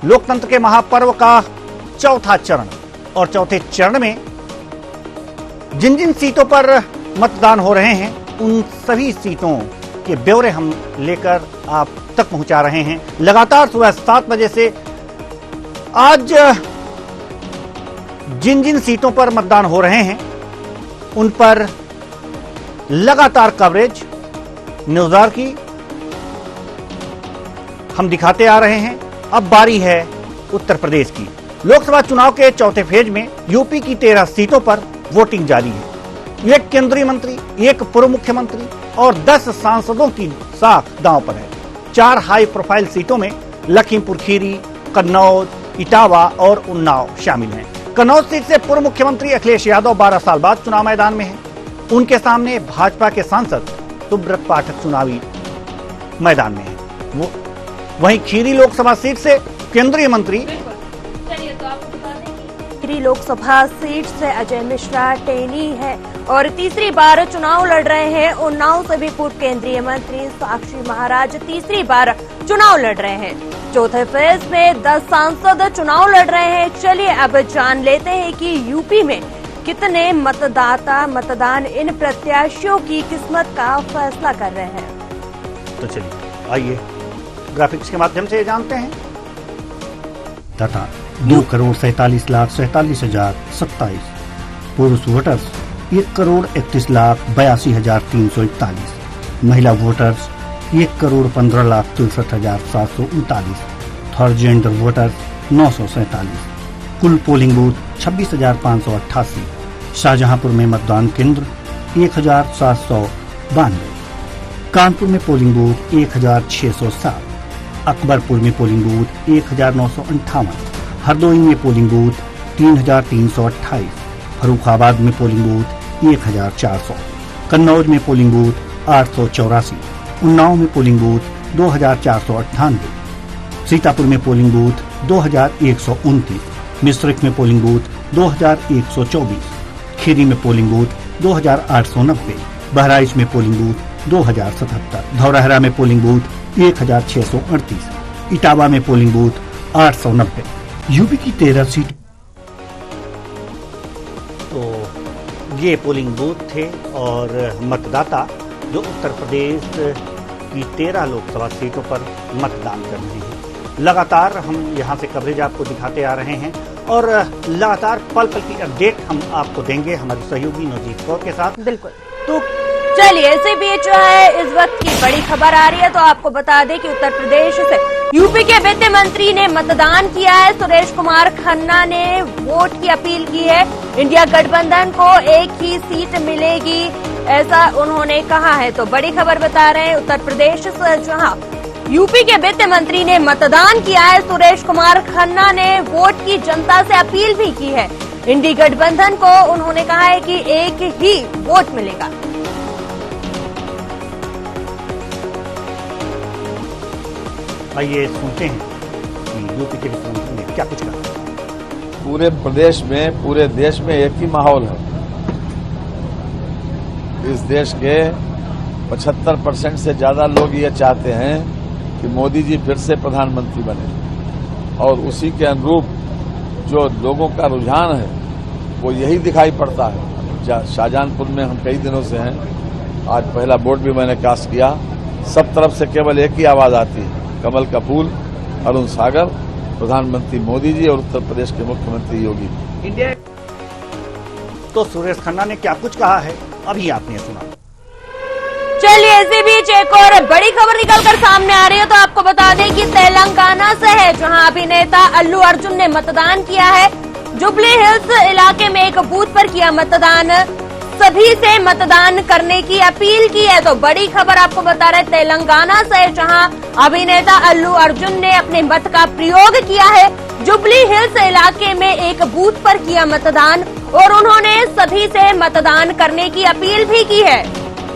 लोकतंत्र के महापर्व का चौथा चरण और चौथे चरण में जिन जिन सीटों पर मतदान हो रहे हैं उन सभी सीटों के ब्यौरे हम लेकर आप तक पहुंचा रहे हैं। लगातार सुबह 7 बजे से आज जिन जिन सीटों पर मतदान हो रहे हैं उन पर लगातार कवरेज न्यूज़ की हम दिखाते आ रहे हैं। अब बारी है उत्तर प्रदेश की। लोकसभा चुनाव के चौथे फेज में यूपी की 13 सीटों पर वोटिंग जारी है। एक केंद्रीय मंत्री, एक पूर्व मुख्यमंत्री और 10 सांसदों की साख दांव पर है। 4 हाई प्रोफाइल सीटों में लखीमपुर खीरी, कन्नौज, इटावा और उन्नाव शामिल हैं। कन्नौज सीट से पूर्व मुख्यमंत्री अखिलेश यादव 12 साल बाद चुनाव मैदान में हैं। उनके सामने भाजपा के सांसद सुब्रत पाठक चुनावी मैदान में हैं। वहीं खीरी लोकसभा सीट से केंद्रीय मंत्री खीरी लोकसभा सीट से अजय मिश्रा टेनी है और तीसरी बार चुनाव लड़ रहे हैं। उन्नाव से भी पूर्व केंद्रीय मंत्री साक्षी महाराज तीसरी बार चुनाव लड़ रहे हैं। चौथे फेज में 10 सांसद चुनाव लड़ रहे हैं। चलिए अब जान लेते हैं कि यूपी में कितने मतदाता मतदान इन प्रत्याशियों की किस्मत का फैसला कर रहे हैं। तो चलिए आइए ग्राफिक्स के माध्यम से जानते हैं। तथा 2,47,47,027 पुरुष वोटर्स 1,31,82,341, महिला वोटर्स 1,15,63,739, थर्ड जेंडर वोटर्स 947। कुल पोलिंग बूथ 26,588। शाहजहांपुर में मतदान केंद्र 1,792। कानपुर में पोलिंग बूथ 1,607। अकबरपुर में पोलिंग बूथ 1,958। हरदोई में पोलिंग बूथ 3,328। फर्रुखाबाद में पोलिंग बूथ 1,400। कन्नौज में पोलिंग बूथ 884। उन्नाव में पोलिंग बूथ 2,498। सीतापुर में पोलिंग बूथ 2,129। मिश्रिख में पोलिंग बूथ 2,124। खीरी में पोलिंग बूथ 2,890। बहराइच में पोलिंग बूथ 2,077। धौरहरा में पोलिंग बूथ 1,638। इटावा में पोलिंग बूथ 890। यूपी की 13 सीट। तो ये पोलिंग बूथ थे और मतदाता जो उत्तर प्रदेश की 13 लोकसभा सीटों पर मतदान कर रहे हैं। लगातार हम यहाँ से कवरेज आपको दिखाते आ रहे हैं और लगातार पल पल की अपडेट हम आपको देंगे हमारी सहयोगी नवजीत कौर के साथ। बिल्कुल। तो चलिए इसी बीच जो है इस वक्त की बड़ी खबर आ रही है। तो आपको बता दें कि उत्तर प्रदेश से यूपी के वित्त मंत्री ने मतदान किया है। सुरेश कुमार खन्ना ने वोट की अपील की है। इंडिया गठबंधन को एक ही सीट मिलेगी ऐसा उन्होंने कहा है। तो बड़ी खबर बता रहे हैं उत्तर प्रदेश से जहां यूपी के वित्त मंत्री ने मतदान किया है। सुरेश कुमार खन्ना ने वोट की जनता से अपील भी की है। इंडी गठबंधन को उन्होंने कहा है कि एक ही वोट मिलेगा। आइए सुनते हैं कि यूपी के वित्त मंत्री ने क्या कुछ कहा। पूरे प्रदेश में पूरे देश में एक ही माहौल है। इस देश के 75% से ज्यादा लोग ये चाहते हैं कि मोदी जी फिर से प्रधानमंत्री बने और उसी के अनुरूप जो लोगों का रुझान है वो यही दिखाई पड़ता है। शाहजहांपुर में हम कई दिनों से हैं। आज पहला वोट भी मैंने कास्ट किया। सब तरफ से केवल एक ही आवाज आती है, कमल का फूल, अरुण सागर, प्रधानमंत्री मोदी जी और उत्तर प्रदेश के मुख्यमंत्री योगी। तो सुरेश खन्ना ने क्या कुछ कहा है अभी आपने सुना। चलिए इसी बीच एक और बड़ी खबर निकलकर सामने आ रही है। तो आपको बता दें कि तेलंगाना से है जहां अभिनेता अल्लू अर्जुन ने मतदान किया है। जुबली हिल्स इलाके में एक बूथ पर किया मतदान। सभी से मतदान करने की अपील की है। तो बड़ी खबर आपको बता रहे तेलंगाना से जहां अभिनेता अल्लू अर्जुन ने अपने मत का प्रयोग किया है। जुबली हिल्स इलाके में एक बूथ पर किया मतदान और उन्होंने सभी से मतदान करने की अपील भी की है।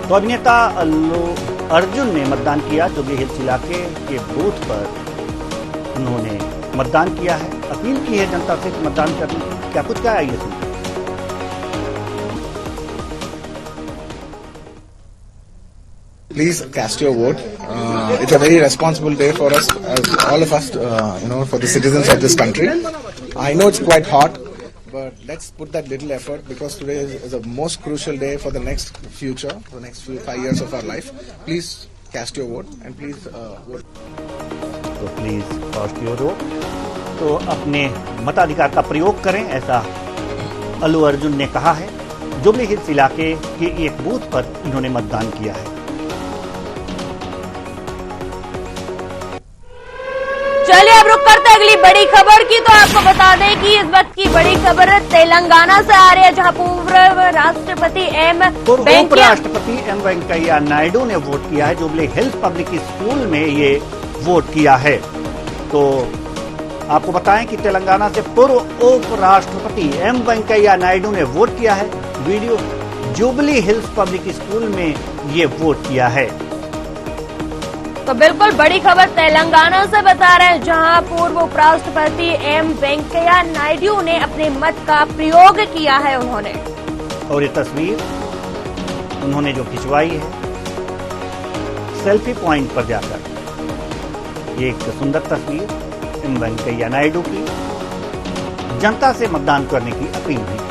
तो अभिनेता अल्लू अर्जुन ने मतदान किया। जुबली हिल्स इलाके के बूथ पर उन्होंने मतदान किया है, अपील की है जनता से मतदान करने की। क्या कुछ कहा है ये सुनिए। Please cast your vote It's a very responsible day for us, all of us, for the citizens of this country. I know it's quite hot, but let's put that little effort, because today is the most crucial day for the next future, the next 5 years of our life. Please cast your vote and please vote. तो please cast your vote, तो अपने मताधिकार का प्रयोग करें, ऐसा अल्लू अर्जुन ने कहा है। जुबली हिल्स इलाके के एक बूथ पर इन्होंने मतदान किया है। चलिए अब रुक करते अगली बड़ी खबर की। तो आपको बता दें कि इस वक्त की बड़ी खबर तेलंगाना से आ रही है, जहां पूर्व राष्ट्रपति उपराष्ट्रपति एम वेंकैया नायडू ने वोट किया है। जुबली हिल्स पब्लिक स्कूल में ये वोट किया है। तो आपको बताएं कि तेलंगाना से पूर्व उपराष्ट्रपति एम वेंकैया नायडू ने वोट किया है। Video jubilee hills public school में ये वोट किया है। तो बिल्कुल बड़ी खबर तेलंगाना से बता रहे हैं, जहां पूर्व उपराष्ट्रपति एम वेंकैया नायडू ने अपने मत का प्रयोग किया है उन्होंने। और ये तस्वीर उन्होंने जो खिंचवाई है सेल्फी पॉइंट पर जाकर, ये एक सुंदर तस्वीर एम वेंकैया नायडू की जनता से मतदान करने की अपील भी।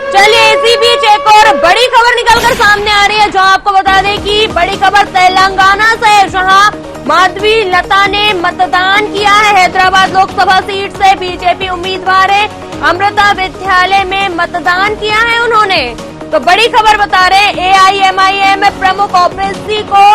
चलिए इसी बीच एक और बड़ी खबर निकलकर सामने आ रही है, जहां आपको बता दें कि बड़ी खबर तेलंगाना से है, जहां माधवी लता ने मतदान किया है। हैदराबाद लोकसभा सीट से बीजेपी उम्मीदवार है, अमृता विद्यालय में मतदान किया है उन्होंने। तो बड़ी खबर बता रहे हैं, AIMIM प्रमुख ओवैसी को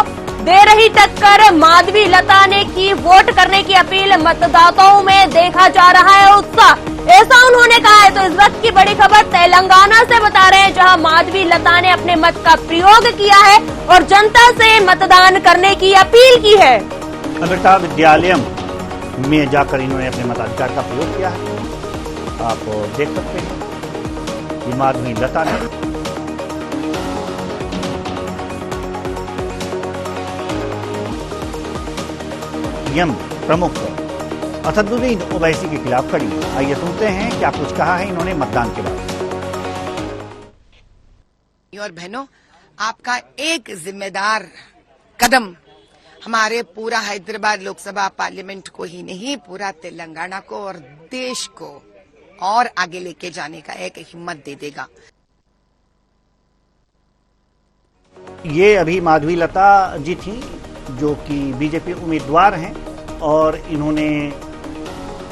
दे रही टक्कर, माधवी लता ने की वोट करने की अपील, मतदाताओं में देखा जा रहा है उत्साह, ऐसा उन्होंने कहा है। तो इस वक्त की बड़ी खबर तेलंगाना से बता रहे हैं, जहां माधवी लता ने अपने मत का प्रयोग किया है और जनता से मतदान करने की अपील की है। अमृता विद्यालय में जाकर इन्होंने अपने मताधिकार का प्रयोग किया है। आप देख सकते हैं कि माधवी लता ने प्रमुख असदुद्दीन ओवैसी के खिलाफ खड़ी। आइए सुनते हैं क्या कुछ कहा है इन्होंने मतदान के बाद। और बहनों, आपका एक जिम्मेदार कदम हमारे पूरा हैदराबाद लोकसभा पार्लियामेंट को ही नहीं, पूरा तेलंगाना को और देश को और आगे लेके जाने का एक हिम्मत दे देगा। ये अभी माधवी लता जी थी, जो कि बीजेपी उम्मीदवार हैं, और इन्होंने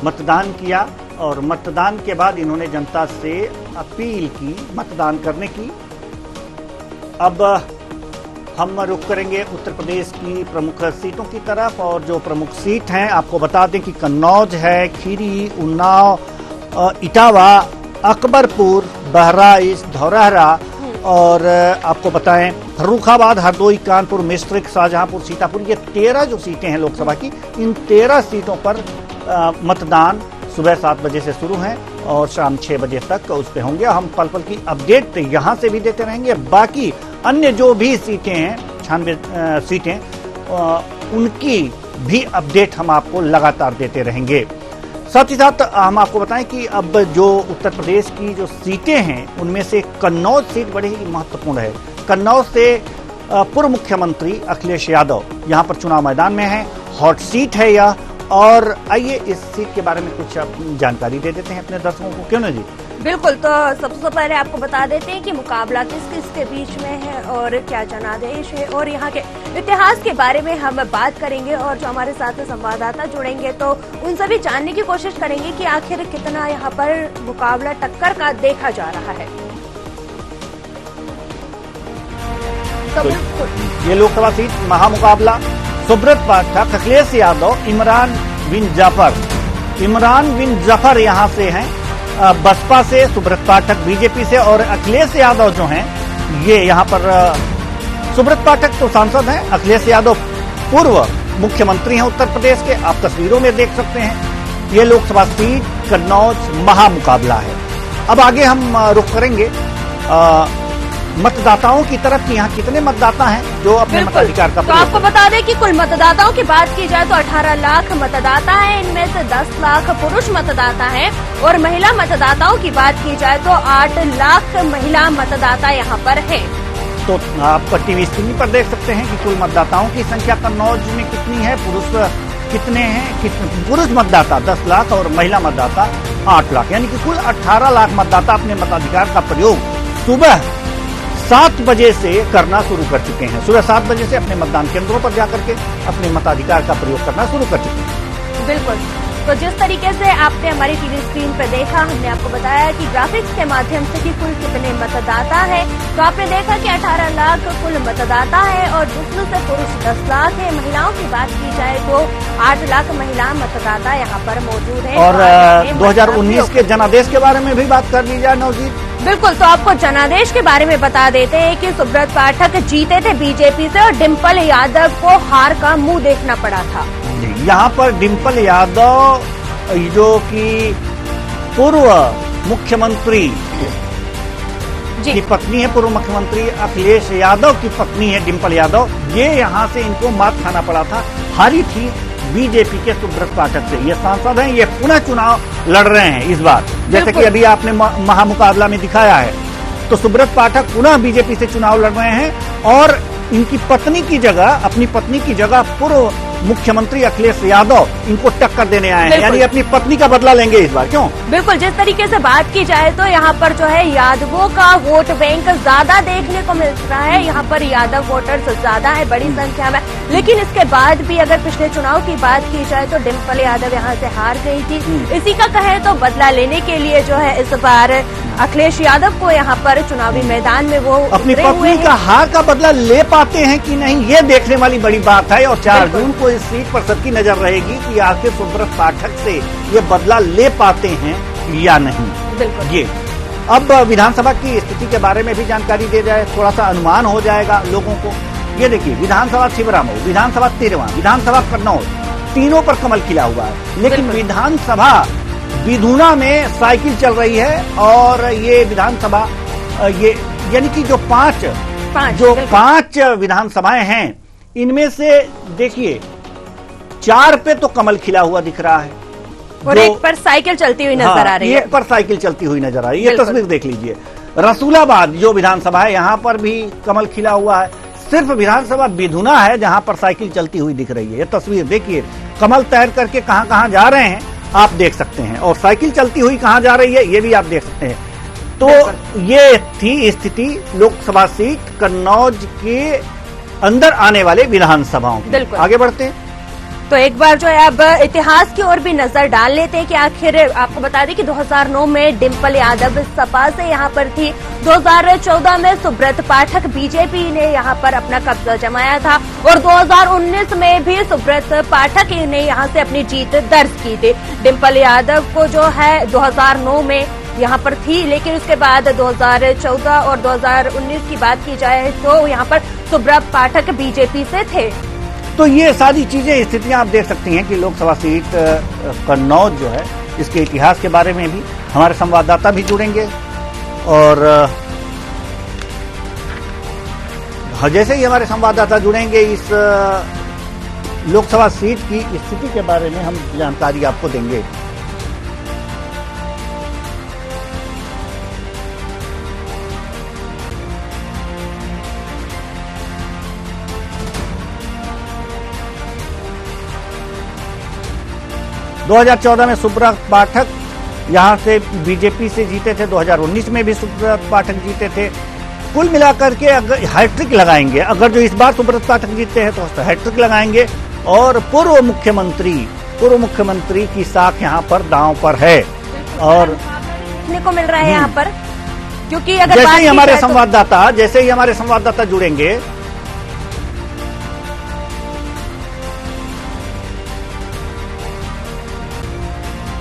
मतदान किया और मतदान के बाद इन्होंने जनता से अपील की मतदान करने की। अब हम रुख करेंगे उत्तर प्रदेश की प्रमुख सीटों की तरफ, और जो प्रमुख सीट हैं आपको बता दें कि कन्नौज है, खीरी, उन्नाव, इटावा, अकबरपुर, बहराइच, धौरहरा, और आपको बताएं फर्रुखाबाद, हरदोई, कानपुर, मिश्रिख, शाहजहांपुर, सीतापुर, ये 13 जो सीटें हैं लोकसभा की, इन 13 सीटों पर मतदान सुबह 7 बजे से शुरू है और शाम 6 बजे तक उस पे होंगे। हम पल पल की अपडेट यहां से भी देते रहेंगे। बाकी अन्य जो भी सीटें हैं, 96 सीटें, उनकी भी अपडेट हम आपको लगातार देते रहेंगे। साथ ही साथ हम आपको बताएं कि अब जो उत्तर प्रदेश की जो सीटें हैं, उनमें से कन्नौज सीट बड़ी ही महत्वपूर्ण है। कन्नौज से पूर्व मुख्यमंत्री अखिलेश यादव यहां पर चुनाव मैदान में है, हॉट सीट है यह। और आइए इस सीट के बारे में कुछ जानकारी दे देते हैं अपने दर्शकों को, क्यों ना जी? बिल्कुल, तो सबसे पहले आपको बता देते हैं कि मुकाबला किस किस के बीच में है और क्या जनादेश है, और यहाँ के इतिहास के बारे में हम बात करेंगे। और जो हमारे साथ संवाददाता जुड़ेंगे तो उनसे भी जानने की कोशिश करेंगे कि आखिर कितना यहाँ पर मुकाबला टक्कर का देखा जा रहा है। तो ये लोकसभा सीट महामुकाबला, सुब्रत पाठक, अखिलेश यादव, इमरान बिन जफर यहाँ से हैं, बसपा से सुब्रत पाठक, बीजेपी से, और अखिलेश यादव जो हैं ये यहाँ पर सुब्रत पाठक तो सांसद हैं, अखिलेश यादव पूर्व मुख्यमंत्री हैं उत्तर प्रदेश के, आप तस्वीरों में देख सकते हैं। ये लोकसभा सीट कन्नौज महामुकाबला है। अब आगे हम रुख करेंगे मतदाताओं की तरफ कि यहाँ कितने मतदाता हैं जो अपने बिल्कुल। मताधिकार का तो प्रयोग आपको बता दें कि कुल मतदाताओं की बात की जाए तो 18 लाख मतदाता हैं, इनमें से 10 लाख पुरुष मतदाता हैं और महिला मतदाताओं की बात की जाए तो 8 लाख महिला मतदाता यहाँ पर है। तो आप टीवी स्क्रीन पर देख सकते हैं कि कुल मतदाताओं की संख्या कन्नौज में कितनी है, पुरुष कितने हैं, पुरुष मतदाता 10 लाख और महिला मतदाता 8 लाख, यानी कि कुल 18 लाख मतदाता अपने मताधिकार का प्रयोग सुबह 7 बजे से करना शुरू कर चुके हैं। सुबह 7 बजे से अपने मतदान केंद्रों पर जाकर के अपने मताधिकार का प्रयोग करना शुरू कर चुके हैं। बिल्कुल। तो जिस तरीके से आपने हमारी टीवी स्क्रीन पर देखा, हमने आपको बताया कि ग्राफिक्स के माध्यम से कि कुल कितने मतदाता है, तो आपने देखा कि 18 लाख कुल मतदाता है और जिसमें से पुरुष 10 लाख है। महिलाओं की बात की जाए तो 8 लाख महिला मतदाता यहाँ पर मौजूद है। और 2019 के जनादेश के बारे में भी बात कर ली जाए नवजीत। बिल्कुल, तो आपको जनादेश के बारे में बता देते हैं कि सुब्रत पाठक जीते थे बीजेपी से और डिम्पल यादव को हार का मुंह देखना पड़ा था। यहाँ पर डिम्पल यादव जो कि पूर्व मुख्यमंत्री की पत्नी है, पूर्व मुख्यमंत्री अखिलेश यादव की पत्नी है डिम्पल यादव, ये यहाँ से इनको मात खाना पड़ा था। हारी थी बीजेपी के सुब्रत पाठक से। ये सांसद हैं, ये पुनः चुनाव लड़ रहे हैं इस बार, जैसे कि अभी आपने महामुकाबला में दिखाया है। तो सुब्रत पाठक पुनः बीजेपी से चुनाव लड़ रहे हैं और इनकी पत्नी की जगह, अपनी पत्नी की जगह पूर्व मुख्यमंत्री अखिलेश यादव इनको टक्कर देने आए हैं, यानी अपनी पत्नी का बदला लेंगे इस बार। क्यों? बिल्कुल, जिस तरीके से बात की जाए तो यहाँ पर जो है यादवों का वोट बैंक ज्यादा देखने को मिल रहा है। यहाँ पर यादव वोटर्स ज्यादा है बड़ी संख्या में, लेकिन इसके बाद भी अगर पिछले चुनाव की बात की जाए तो डिम्पल यादव यहाँ से हार गई थी। इसी का कहे तो बदला लेने के लिए जो है इस बार अखिलेश यादव को यहाँ पर चुनावी मैदान में वो अपनी पत्नी का हार का बदला ले पाते हैं कि नहीं, ये देखने वाली बड़ी बात है। और 4 जून को इस सीट पर सबकी नजर रहेगी कि आखिर सुब्रत पाठक से ये बदला ले पाते हैं या नहीं। बिल्कुल। ये अब विधानसभा की स्थिति के बारे में भी जानकारी दे जाए, थोड़ा सा अनुमान हो जाएगा लोगों को। ये देखिए, विधानसभा छिबरामऊ, विधानसभा तिरवा, विधानसभा कन्नौज, तीनों पर कमल खिला हुआ है। लेकिन विधानसभा विधुना में साइकिल चल रही है और ये विधानसभा ये यानी कि जो पांच विधानसभाएं हैं, इनमें से देखिए 4 पे तो कमल खिला हुआ दिख रहा है और एक पर साइकिल चलती हुई नजर आ रही है। एक पर साइकिल चलती हुई नजर आ रही है। ये तस्वीर देख लीजिए। रसूलाबाद जो विधानसभा है, यहाँ पर भी कमल खिला हुआ है। सिर्फ विधानसभा विधुना है जहां पर साइकिल चलती हुई दिख रही है। ये तस्वीर देखिए, कमल तैर करके कहां कहां जा रहे हैं आप देख सकते हैं, और साइकिल चलती हुई कहां जा रही है ये भी आप देख सकते हैं। तो ये थी स्थिति लोकसभा सीट कन्नौज के अंदर आने वाले विधानसभाओं की। आगे बढ़ते हैं तो एक बार जो है अब इतिहास की ओर भी नजर डाल लेते हैं कि आखिर आपको बता दें कि 2009 में डिम्पल यादव सपा से यहाँ पर थी। 2014 में सुब्रत पाठक बीजेपी ने यहाँ पर अपना कब्जा जमाया था और 2019 में भी सुब्रत पाठक ने यहाँ से अपनी जीत दर्ज की थी। डिम्पल यादव को जो है 2009 में यहाँ पर थी, लेकिन उसके बाद 2014 और 2019 की बात की जाए तो यहाँ पर सुब्रत पाठक बीजेपी से थे। तो ये सारी चीजें, स्थितियां आप देख सकती हैं कि लोकसभा सीट कन्नौज जो है, इसके इतिहास के बारे में भी हमारे संवाददाता भी जुड़ेंगे। और जैसे ही हमारे संवाददाता जुड़ेंगे इस लोकसभा सीट की स्थिति के बारे में हम जानकारी आपको देंगे। दो 2014 में सुब्रत पाठक यहां से बीजेपी से जीते थे, 2019 में भी सुब्रत पाठक जीते थे। कुल मिलाकर के अगर हैट्रिक लगाएंगे, अगर जो इस बार सुब्रत पाठक जीते हैं तो हैट्रिक लगाएंगे। और पूर्व मुख्यमंत्री की साख यहां पर दांव पर है। और देखने को मिल रहा है यहाँ पर, क्योंकि अगर जैसे ही हमारे संवाददाता जुड़ेंगे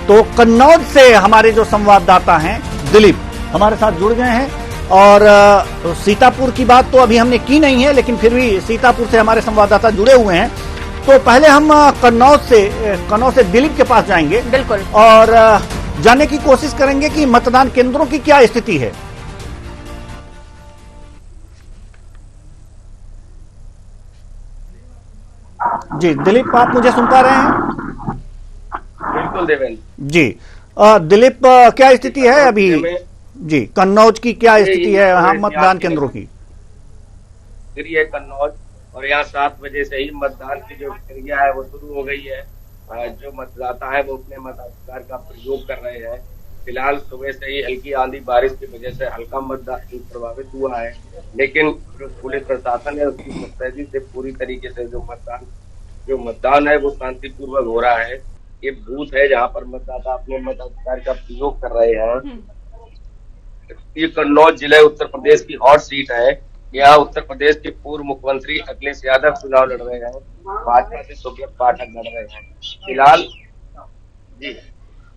तो कन्नौज से हमारे जो संवाददाता हैं दिलीप हमारे साथ जुड़ गए हैं। और सीतापुर की बात तो अभी हमने की नहीं है, लेकिन फिर भी सीतापुर से हमारे संवाददाता जुड़े हुए हैं। तो पहले हम कन्नौज से दिलीप के पास जाएंगे। बिल्कुल। और जानने की कोशिश करेंगे कि मतदान केंद्रों की क्या स्थिति है। जी दिलीप, आप मुझे सुन पा रहे हैं? बिल्कुल देवेंद्र जी दिलीप, क्या स्थिति है अभी? जी, कन्नौज की क्या स्थिति है यहाँ मतदान केंद्रों की? है कन्नौज, और यहाँ 7 बजे से ही मतदान की जो प्रक्रिया है वो शुरू हो गई है। जो मतदाता है वो अपने मताधिकार का प्रयोग कर रहे हैं। फिलहाल सुबह से ही हल्की आंधी बारिश की वजह से हल्का मतदान प्रभावित हुआ है, लेकिन पुलिस प्रशासन है उसकी मुस्तैदी से पूरी तरीके से जो मतदान है वो शांतिपूर्वक हो रहा है। ये बूथ है जहाँ पर मतदाता अपने मताधिकार का प्रयोग कर रहे हैं। ये कन्नौज जिले उत्तर प्रदेश की हॉट सीट है। यहाँ उत्तर प्रदेश के पूर्व मुख्यमंत्री अखिलेश यादव चुनाव लड़ रहे हैं, भाजपा से सुब्रत पाठक लड़ रहे हैं। फिलहाल जी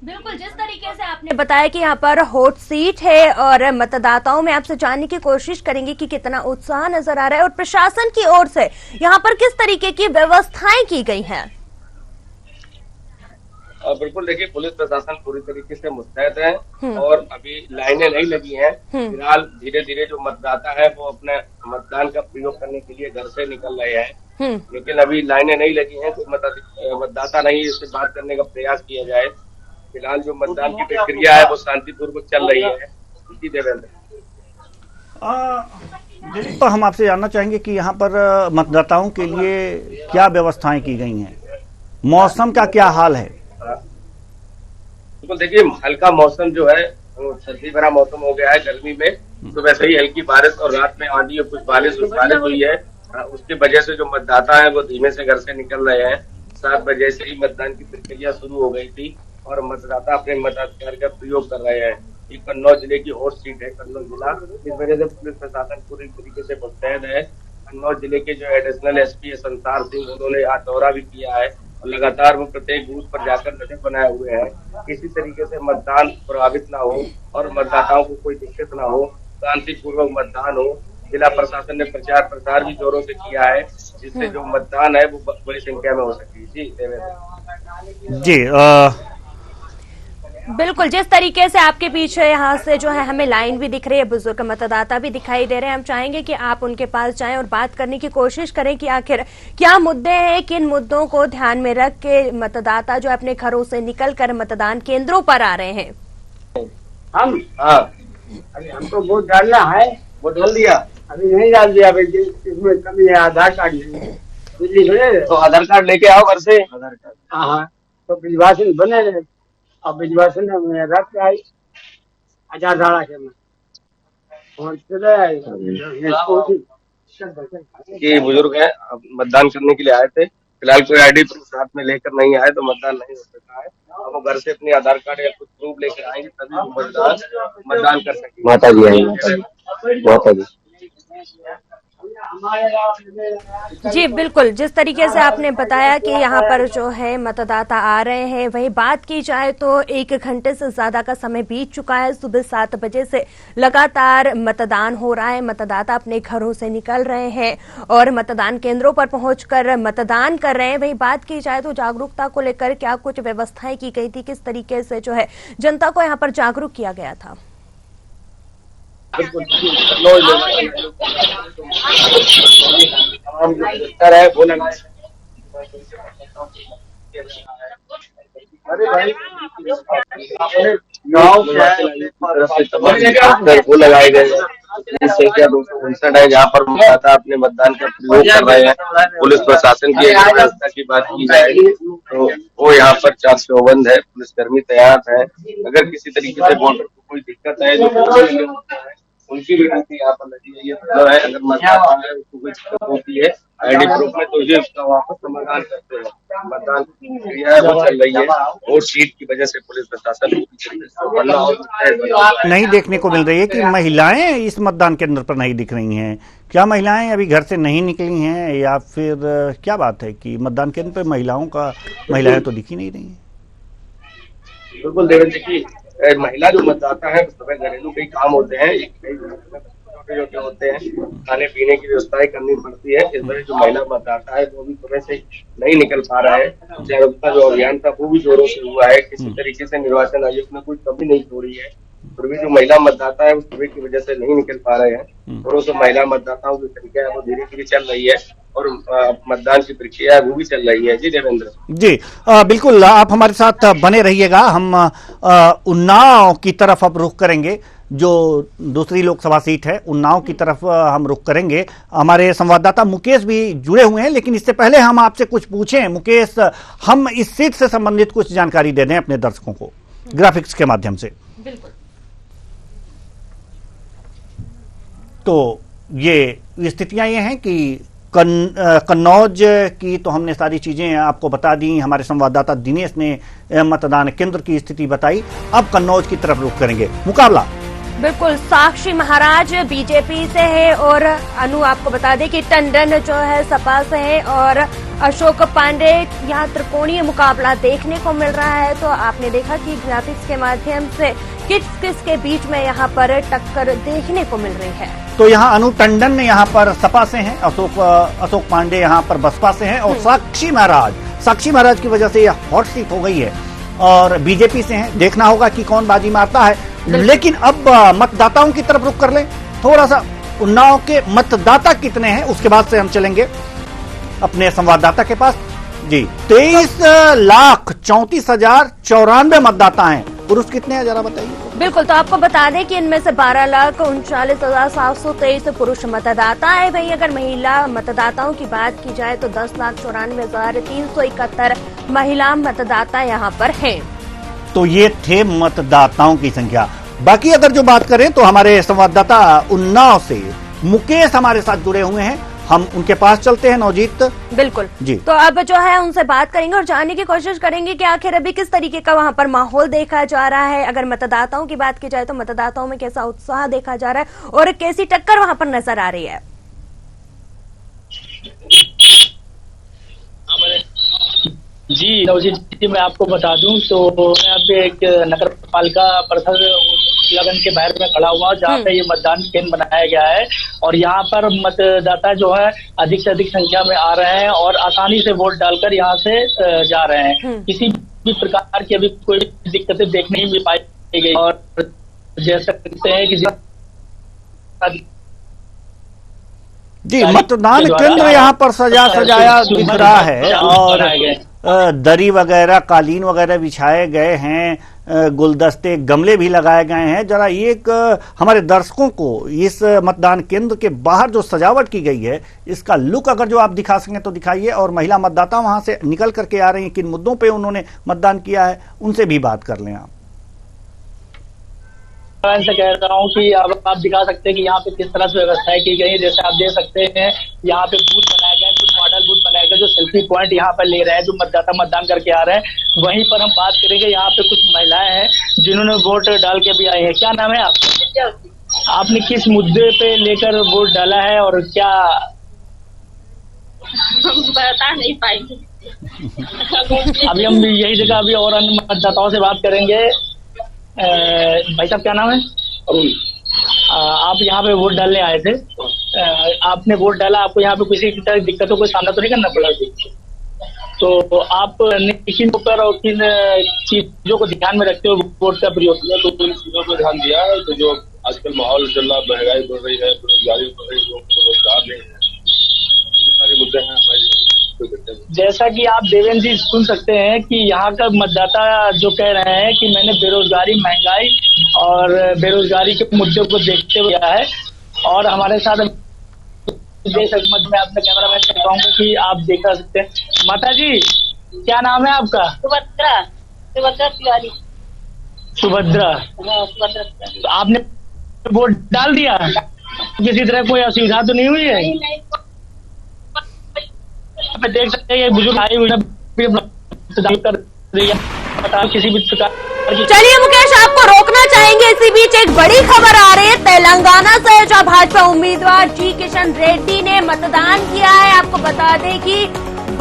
बिल्कुल, जिस तरीके से आपने बताया कि यहाँ पर हॉट सीट है और मतदाताओं में आपसे जानने की कोशिश करेंगे कि कितना उत्साह नजर आ रहा है और प्रशासन की ओर से यहाँ पर किस तरीके की व्यवस्थाएं की गई हैं। बिल्कुल, देखिए पुलिस प्रशासन पूरी तरीके से मुस्तैद है और अभी लाइनें नहीं लगी हैं। फिलहाल धीरे धीरे जो मतदाता है वो अपने मतदान का प्रयोग करने के लिए घर से निकल रहे हैं, लेकिन अभी लाइनें नहीं लगी हैं तो मतदाता नहीं इससे बात करने का प्रयास किया जाए। फिलहाल जो मतदान की प्रक्रिया है वो शांतिपूर्वक चल रही है। जी देवेंद्र, दिलीप, हम आपसे जानना चाहेंगे कि यहाँ पर मतदाताओं के लिए क्या व्यवस्थाएं की गई हैं, मौसम का क्या हाल है? बिल्कुल, देखिए हल्का मौसम जो है सर्दी भरा मौसम हो गया है। गर्मी में सुबह से ही हल्की बारिश और रात में आंधी और कुछ बारिश हुई है। उसकी वजह से जो मतदाता है वो धीमे से घर से निकल रहे हैं। 7 बजे से ही मतदान की प्रक्रिया शुरू हो गई थी और मतदाता अपने मताधिकार का प्रयोग कर रहे हैं। ये कन्नौज जिले की हॉट सीट है, कन्नौज जिला। इस वजह से पुलिस प्रशासन पूरी तरीके से मुस्तैद है। कन्नौज जिले के जो एडिशनल एसपी संसार सिंह, उन्होंने आज दौरा भी किया है और लगातार वो प्रत्येक बूथ पर जाकर नजर बनाए हुए हैं। किसी तरीके से मतदान प्रभावित ना हो और मतदाताओं को कोई दिक्कत ना हो, शांतिपूर्वक मतदान हो। जिला प्रशासन ने प्रचार प्रसार भी जोरों से किया है जिससे जो मतदान है वो बड़ी संख्या में हो सके। जी देवेंद्र जी बिल्कुल, जिस तरीके से आपके पीछे यहाँ से जो है हमें लाइन भी दिख रही है, बुजुर्ग मतदाता भी दिखाई दे रहे हैं। हम चाहेंगे कि आप उनके पास जाएं और बात करने की कोशिश करें कि आखिर क्या मुद्दे हैं, किन मुद्दों को ध्यान में रख के मतदाता जो अपने घरों से निकलकर मतदान केंद्रों पर आ रहे हैं। अरे हमको वोट डालना है। वोट डाल दिया? अभी नहीं डाल दिया भाई, इसमें कमी है, आधार कार्ड नहीं। तो आधार कार्ड लेके आओ घर से। आधार कार्ड हाँ, तो बिजवासन बने रहे। अब बिजवासन में रख के आई आचार धारा के में ये बुजुर्ग है, मतदान करने के लिए आए थे। फिलहाल कोई आईडी प्रूफ साथ में लेकर नहीं आए तो मतदान नहीं हो सका है। अब वो घर से अपने आधार कार्ड या कुछ प्रूफ लेकर आएंगे तभी वो मतदान कर सकेंगे। माता जी आएंगे, माता जी। जी बिल्कुल, जिस तरीके से आपने बताया कि यहाँ पर जो है मतदाता आ रहे हैं, वही बात की जाए तो 1 घंटे से ज्यादा का समय बीत चुका है। सुबह 7 बजे से लगातार मतदान हो रहा है। मतदाता अपने घरों से निकल रहे हैं और मतदान केंद्रों पर पहुंचकर मतदान कर रहे हैं। वही बात की जाए तो जागरूकता को लेकर क्या कुछ व्यवस्थाएं की गई थी, किस तरीके से जो है जनता को यहाँ पर जागरूक किया गया था? अरे भाई गाँव वो लगाए गए संख्या 259 है जहाँ पर मतदाता अपने मतदान का प्रयोग कर रहे हैं। पुलिस प्रशासन की व्यवस्था की बात की जाए तो वो यहाँ पर 452 है, पुलिसकर्मी तैयार है। अगर किसी तरीके से वोटर को कोई दिक्कत है जो उनकी भी ड्यूटी यहाँ पर लगी है। ये मतलब है अगर मतदाता है उसको कोई दिक्कत होती है आईडी प्रूफ में तो ये उसका वापस समाधान करते हैं। मतदान की प्रक्रिया है वो चल रही है और सीट की वजह से पुलिस प्रशासन नहीं देखने को मिल रही है कि महिलाएं इस मतदान केंद्र पर नहीं दिख रही हैं। क्या महिलाएं अभी घर से नहीं निकली हैं या फिर क्या बात है कि मतदान केंद्र पर महिलाएं तो दिख ही नहीं रही हैं? बिल्कुल देवेंद्र जी, महिला जो मतदाता है सुबह घरेलू कई काम होते हैं, छोटे होते हैं, खाने पीने की व्यवस्थाएं करनी पड़ती है। इस वजह जो महिला मतदाता है वो भी सुबह से नहीं निकल पा रहा है। जागरूकता जो अभियान था वो भी जोरों से हुआ है। किसी तरीके से निर्वाचन आयोग ने कोई कमी नहीं छोड़ी है। फिर भी जो महिला मतदाता है वो सुबह की वजह से नहीं निकल पा रहे हैं। जोरों से महिला मतदाताओं की संख्या है वो धीरे धीरे चल रही है। और मतदान की प्रक्रिया वो भी चल रही है। जी देवेंद्र जी, बिल्कुल आप हमारे साथ बने रहिएगा। हम उन्नाव की तरफ अब रुख करेंगे, जो दूसरी लोकसभा सीट है उन्नाव की तरफ हम रुख करेंगे। हमारे संवाददाता मुकेश भी जुड़े हुए हैं, लेकिन इससे पहले हम आपसे कुछ पूछें मुकेश, हम इस सीट से संबंधित कुछ जानकारी दे दें अपने दर्शकों को ग्राफिक्स के माध्यम से। बिल्कुल। तो ये स्थितियां ये हैं कि कन्नौज की तो हमने सारी चीजें आपको बता दी, हमारे संवाददाता दिनेश ने मतदान केंद्र की स्थिति बताई। अब कन्नौज की तरफ रुख करेंगे। मुकाबला बिल्कुल, साक्षी महाराज बीजेपी से है और अनु आपको बता दें कि टंडन जो है सपा से है और अशोक पांडे। यहाँ त्रिकोणीय मुकाबला देखने को मिल रहा है। तो आपने देखा कि ग्राफिक्स के माध्यम से किस किस के बीच में यहाँ पर टक्कर देखने को मिल रही है। तो यहाँ अनु टंडन यहाँ पर सपा से हैं, अशोक पांडे यहाँ पर बसपा से हैं और साक्षी महाराज की वजह से यह हॉट सीट हो गई है और बीजेपी से हैं। देखना होगा कि कौन बाजी मारता है। लेकिन अब मतदाताओं की तरफ रुख कर लें थोड़ा सा। उन्नाव के मतदाता कितने हैं उसके बाद से हम चलेंगे अपने संवाददाता के पास। जी, 23,34,094 मतदाता हैं। पुरुष कितने हैं जरा बताइए। बिल्कुल, तो आपको बता दें कि इनमें से 12,39,723 पुरुष मतदाता है। वहीं अगर महिला मतदाताओं की बात की जाए तो 10,94,371 महिला मतदाता यहाँ पर हैं। तो ये थे मतदाताओं की संख्या। बाकी अगर जो बात करें तो हमारे संवाददाता उन्नाव से मुकेश हमारे साथ जुड़े हुए हैं, हम उनके पास चलते हैं। नवजीत बिल्कुल जी, तो अब जो है उनसे बात करेंगे और जानने की कोशिश करेंगे कि आखिर अभी किस तरीके का वहां पर माहौल देखा जा रहा है। अगर मतदाताओं की बात की जाए तो मतदाताओं में कैसा उत्साह देखा जा रहा है और कैसी टक्कर वहां पर नजर आ रही है। जी नवजीत जी, मैं आपको बता दूं तो मैं यहाँ पे एक नगर पालिका परिसर लगन के बाहर में खड़ा हुआ जहाँ पे ये मतदान केंद्र बनाया गया है और यहाँ पर मतदाता जो है अधिक से अधिक संख्या में आ रहे हैं और आसानी से वोट डालकर यहाँ से जा रहे हैं। किसी भी प्रकार की अभी कोई दिक्कतें देखने नहीं पाई गई और जैसा कहते हैं कि जी मतदान केंद्र यहाँ पर सजाया दिख रहा है और दरी वगैरह कालीन वगैरह बिछाए गए हैं, गुलदस्ते गमले भी लगाए गए हैं। जरा एक हमारे दर्शकों को इस मतदान केंद्र के बाहर जो सजावट की गई है इसका लुक अगर जो आप दिखा सकें तो दिखाइए। और महिला मतदाता वहां से निकल करके आ रही हैं, किन मुद्दों पे उन्होंने मतदान किया है उनसे भी बात कर लें आप। मैं से कह रहा हूँ कि अब आप दिखा सकते हैं कि यहाँ पे किस तरह से व्यवस्थाएं की गई है। जैसे आप देख सकते हैं यहाँ पे बूथ बनाए गए, कुछ मॉडल बूथ बनाए गए जो सेल्फी पॉइंट यहाँ पर ले रहे हैं, जो मतदाता मतदान करके आ रहे हैं। वहीं पर हम बात करेंगे, यहाँ पे कुछ महिलाएं हैं जिन्होंने वोट डाल के भी आई है। क्या नाम है आपका? आपने किस मुद्दे पे लेकर वोट डाला है और क्या? हम बता नहीं पाएंगे। अभी हम यही जगह अभी और अन्य मतदाताओं से बात करेंगे। भाई साहब क्या नाम है? अरुण। आप यहाँ पे वोट डालने आए थे, आपने वोट डाला, आपको यहाँ पे किसी तरह दिक्कतों का सामना तो नहीं करना पड़ा? तो आप किन पर और किन चीजों को ध्यान में रखते हो वोट का प्रयोग किया? तो इन चीजों पर ध्यान दिया है। तो जो आजकल माहौल चल रहा, महंगाई बढ़ रही है, बेरोजगारी बढ़ रही है, लोगों को रोजगार नहीं है, ये सारे मुद्दे हैं हमारे। जैसा कि आप देवेंद्र जी सुन सकते हैं कि यहाँ का मतदाता जो कह रहे हैं कि मैंने बेरोजगारी, महंगाई और बेरोजगारी के मुद्दों को देखते हुए किया है। और हमारे साथ देख सकते, मैं अपने कैमरा मैन से कहूँगा कि आप देखा सकते हैं। माता जी क्या नाम है आपका? सुभद्रा तिवारी। सुभद्रा, तो आपने वोट डाल दिया? किसी तरह कोई असुविधा तो नहीं हुई है? आप देख सकते हैं बुजुर्ग आई हुई किसी भी प्रकार। चलिए मुकेश, आपको रोकना चाहेंगे। इसी बीच एक बड़ी खबर आ रही है तेलंगाना से, जहां भाजपा उम्मीदवार जी किशन रेड्डी ने मतदान किया है। आपको बता दें कि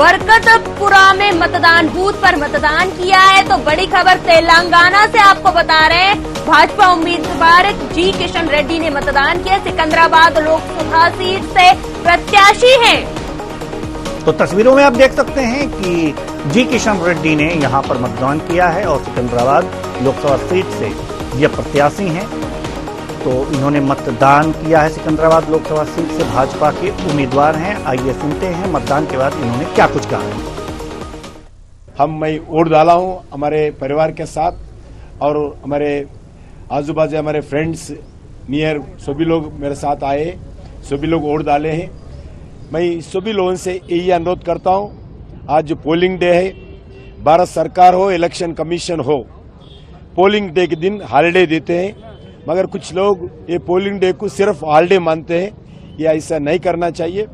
बरकतपुरा में मतदान बूथ पर मतदान किया है। तो बड़ी खबर तेलंगाना से आपको बता रहे हैं, भाजपा उम्मीदवार जी किशन रेड्डी ने मतदान किया। सिकंदराबाद लोकसभा सीट से प्रत्याशी हैं। तो तस्वीरों में आप देख सकते हैं कि जी किशन रेड्डी ने यहां पर मतदान किया है और सिकंदराबाद लोकसभा सीट से ये प्रत्याशी हैं। तो इन्होंने मतदान किया है। सिकंदराबाद लोकसभा सीट से भाजपा के उम्मीदवार हैं। आइए सुनते हैं मतदान के बाद इन्होंने क्या कुछ कहा है। मैं वोट डाला हूं हमारे परिवार के साथ और हमारे आजू बाजू हमारे फ्रेंड्स नियर सभी लोग मेरे साथ आए, सभी लोग वोट डाले हैं। मैं सभी लोगों से यही अनुरोध करता हूं, आज जो पोलिंग डे है, भारत सरकार हो, इलेक्शन कमीशन हो, पोलिंग डे के दिन हॉलिडे देते हैं, मगर कुछ लोग ये पोलिंग डे को सिर्फ हॉलिडे मानते हैं। ये ऐसा नहीं करना चाहिए।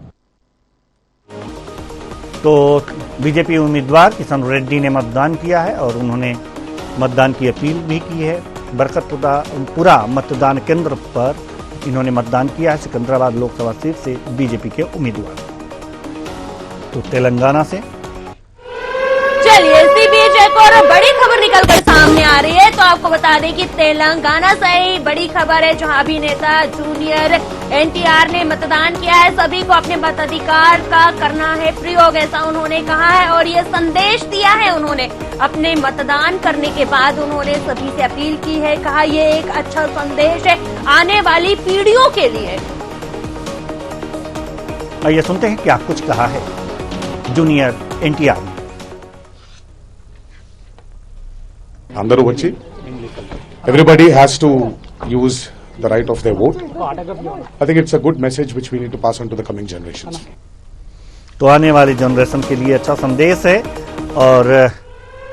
तो बीजेपी उम्मीदवार किशन रेड्डी ने मतदान किया है और उन्होंने मतदान की अपील भी की है। बरकतपुरा मतदान केंद्र पर इन्होंने मतदान किया है। सिकंदराबाद लोकसभा सीट से बीजेपी के उम्मीदवार। तो तेलंगाना से चलिए इसी बीच एक और बड़ी खबर निकलकर सामने आ रही है। तो आपको बता दें कि तेलंगाना से ही बड़ी खबर है, जहां अभिनेता जूनियर एनटीआर ने मतदान किया है। सभी को अपने मताधिकार का करना है प्रयोग, ऐसा उन्होंने कहा है और ये संदेश दिया है उन्होंने अपने मतदान करने के बाद। उन्होंने सभी से अपील की है, कहा ये एक अच्छा संदेश है आने वाली पीढ़ियों के लिए। आइए सुनते हैं क्या कुछ कहा है जूनियर एनटीआर ने। అందరూ వచ్చి everybody has to use the right of their vote. I think it's a good message which we need to pass on to the coming generations. तो आने वाली जनरेशन के लिए अच्छा संदेश है और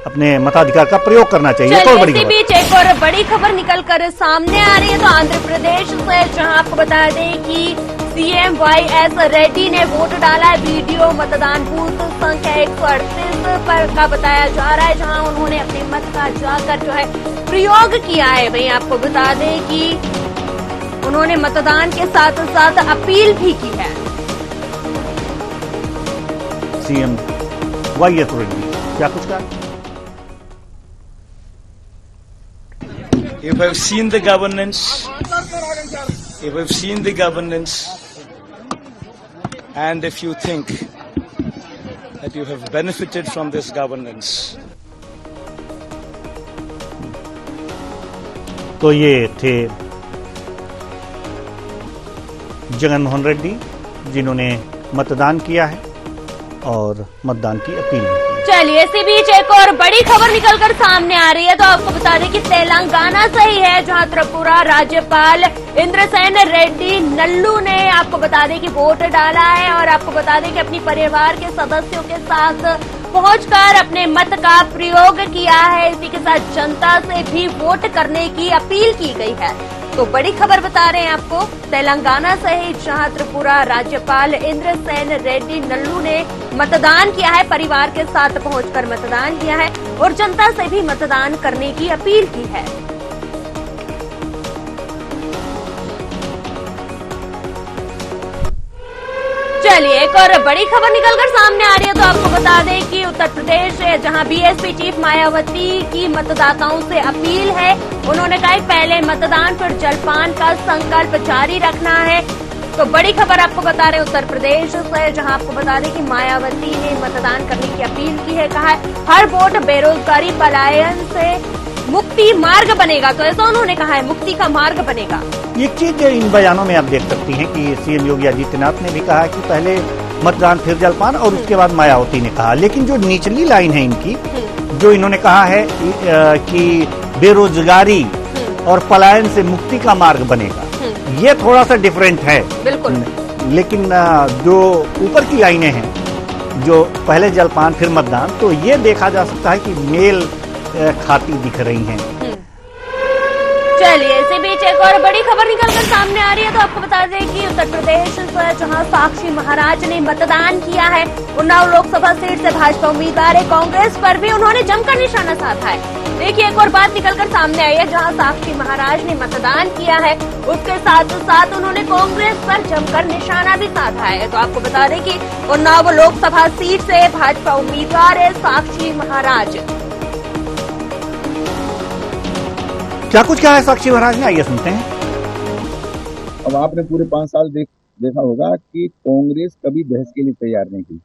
अपने मताधिकार का प्रयोग करना चाहिए। तो इसी बीच एक और बड़ी खबर निकलकर सामने आ रही है। तो आंध्र प्रदेश से, जहां आपको बता दें कि सीएम वाईएस रेड्डी ने वोट डाला है। वीडियो मतदान बूथ संख्या 138 पर का बताया जा रहा है, जहां उन्होंने अपने मत का जाकर जो है प्रयोग किया है। वहीं आपको बता दें कि उन्होंने मतदान के साथ साथ अपील भी की है। सीएम वाईएस रेड्डी क्या कुछ कहा? If I've seen the governance, and if you think that you have benefited from this governance. तो ये थे जगनमोहन रेड्डी, जिन्होंने मतदान किया है और मतदान की अपील भी की। चलिए इसी बीच एक और बड़ी खबर निकलकर सामने आ रही है। तो आपको बता दें कि तेलंगाना से ही है, जहां त्रिपुरा राज्यपाल इंद्रसेन रेड्डी नल्लू ने आपको बता दें कि वोट डाला है और आपको बता दें कि अपनी परिवार के सदस्यों के साथ पहुंचकर अपने मत का प्रयोग किया है। इसी के साथ जनता से भी वोट करने की अपील की गई है। तो बड़ी खबर बता रहे हैं आपको तेलंगाना से ही, जहां त्रिपुरा राज्यपाल इंद्रसेन रेड्डी नल्लू ने मतदान किया है, परिवार के साथ पहुंचकर मतदान किया है और जनता से भी मतदान करने की अपील की है। चलिए एक और बड़ी खबर निकलकर सामने आ रही है। तो आपको बता दें कि उत्तर प्रदेश है, जहां बीएसपी चीफ मायावती की मतदाताओं से अपील है। उन्होंने कहा पहले मतदान पर जलपान का संकल्प जारी रखना है। तो बड़ी खबर आपको बता रहे हैं उत्तर प्रदेश से, जहां आपको बता दें कि मायावती ने मतदान करने की अपील की है। कहा है हर वोट बेरोजगारी पलायन से मुक्ति मार्ग बनेगा। तो ऐसा उन्होंने कहा है, मुक्ति का मार्ग बनेगा। एक चीज इन बयानों में आप देख सकती हैं कि सीएम योगी आदित्यनाथ ने भी कहा कि पहले मतदान फिर जलपान और उसके बाद मायावती ने कहा। लेकिन जो निचली लाइन है इनकी, जो इन्होंने कहा है कि बेरोजगारी और पलायन से मुक्ति का मार्ग बनेगा, ये थोड़ा सा डिफरेंट है। बिल्कुल। लेकिन जो ऊपर की लाइनें हैं, जो पहले जलपान फिर मतदान, तो ये देखा जा सकता है कि मेल खाती दिख रही हैं। चलिए इसी बीच एक और बड़ी खबर निकलकर सामने आ रही है। तो आपको बता दें कि उत्तर प्रदेश से, जहां साक्षी महाराज ने मतदान किया है, उन्नाव लोकसभा सीट से भाजपा उम्मीदवार है। कांग्रेस पर भी उन्होंने जमकर निशाना साधा है। देखिए एक और बात निकलकर सामने आई है, जहां साक्षी महाराज ने मतदान किया है, उसके साथ साथ उन्होंने कांग्रेस पर जमकर निशाना भी साधा है। तो आपको बता दें कि उन्नाव लोकसभा सीट से भाजपा उम्मीदवार है साक्षी महाराज। क्या कुछ कहा है साक्षी महाराज ने, आइए सुनते हैं। अब आपने पूरे 5 साल देखा होगा कि कांग्रेस कभी बहस के लिए तैयार नहीं थी।